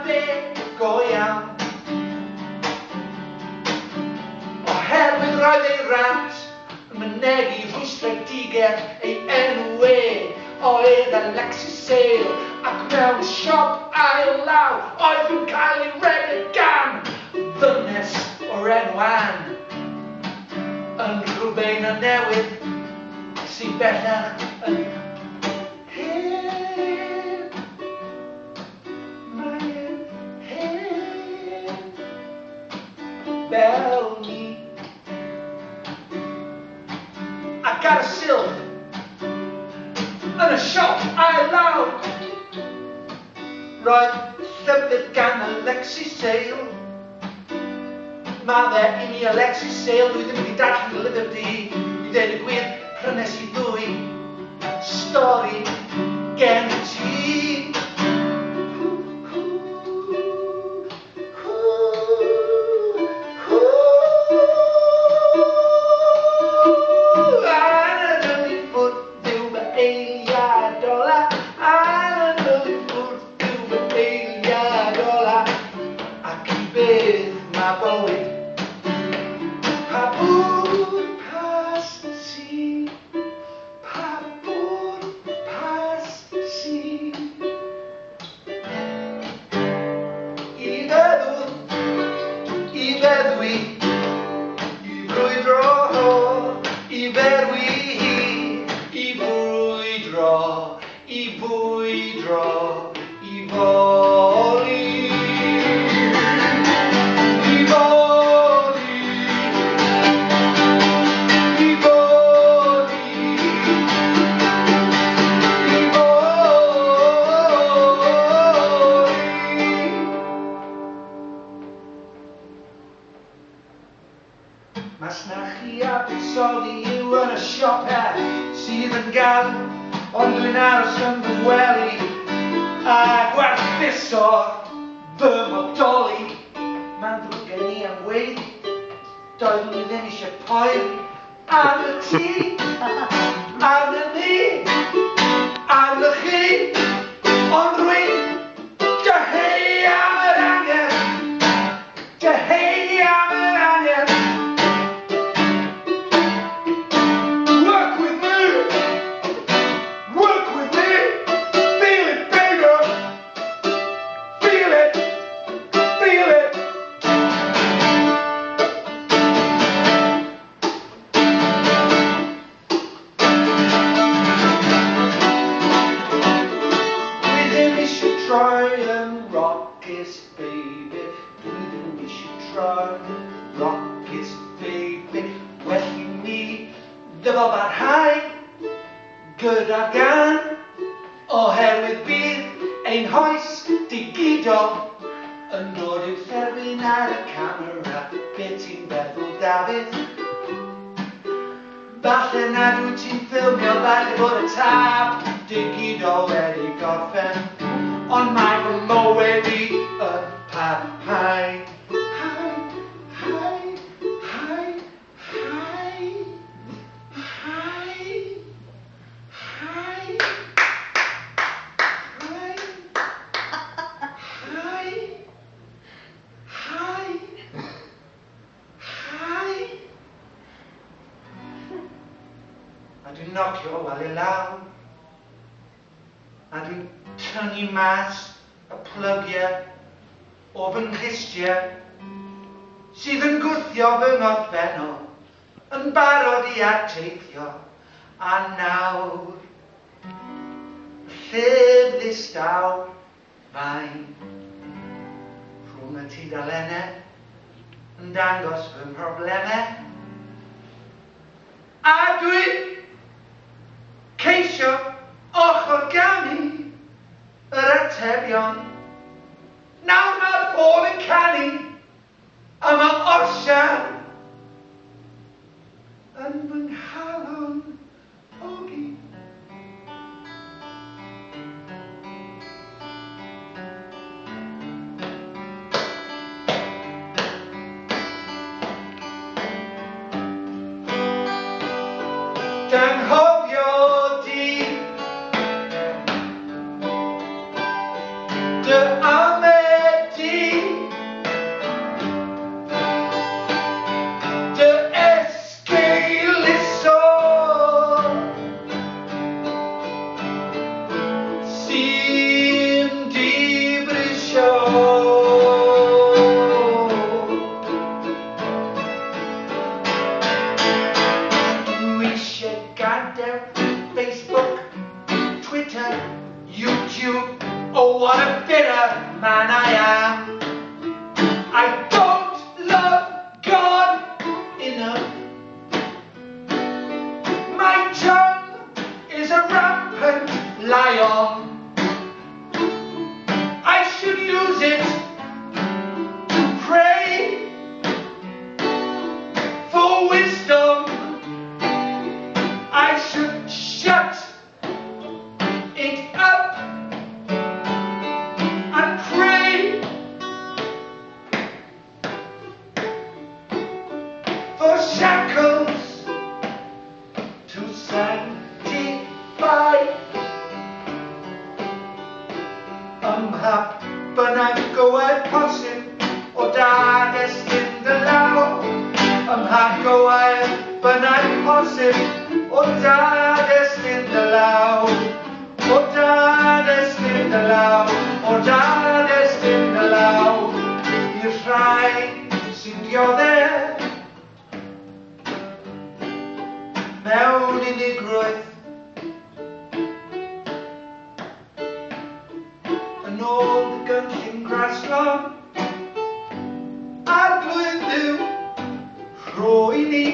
deg go iawn. Oherwydd roedd ei rant yn mynegu rwystredigaeth ei enw oedd Alexis Sale, ac mewn siop ail law oedd nhw'n cael ei redeg gan ddynes o'r enw Ann yn rhywbeth y newydd sy'n bellach yn hen. Mae'n hen fel ni. Ac ar y silff yn y siop ail law roedd llyfr gan Alexis Sale. Mae fe i mi Alexis Sale, dwi ddim wedi darllen y lyfr di, i ddweud y gwir, prynes i ddwy stori gen ti. Mas na chi a buddsoddi yw yn y siopau sydd yn galw, ond dwi'n aros yn fy wely a gwerthuso fy modoli. Mae'n ddrwg gen i am weid, doeddwn i ddim eisiau poen am y ti, am y ni, am y chi, ond rwy'n deheu am yr angen, deheu am yr angen. Dyfo barhau gyda gan oherwydd bydd ein hoes digidol yn dod i'w therfyn ar y camera. Be ti'n feddwl, Dafydd? Falle nad wyt ti'n ffilmio, falle bod y tab digidol wedi gorffen, ond mae fy mywyd i yn parhau. A dwi'n nocio wal i lawr, a dwi'n tynnu mas y plygiau o fy nghristiau sydd yn gwthio fy ngorffennol, yn barod I arteithio, a nawr llyfr ddistaw fain rhwng y tudalennau yn dangos fy mhroblemau, a dwi'n ceisio ochr ganu yr atebion. Nawr mae Paul yn canu a mae orsian yn fy nghalon ogi. Danghofio di dy amed man I am. I don't love God enough. My tongue is a rampant lion. I should use it to pray for wisdom. I should shut it up and pray for shackles to sanctify. Happenag gywed posib o dades in dy law. Happenag posib o dades in dy law. O dades in dy law. O dades in dy law. I'r rhai sy'n dioddef mewn unigrwydd yn ôl y gynllun graslon a'r glwydd yw rhoi ni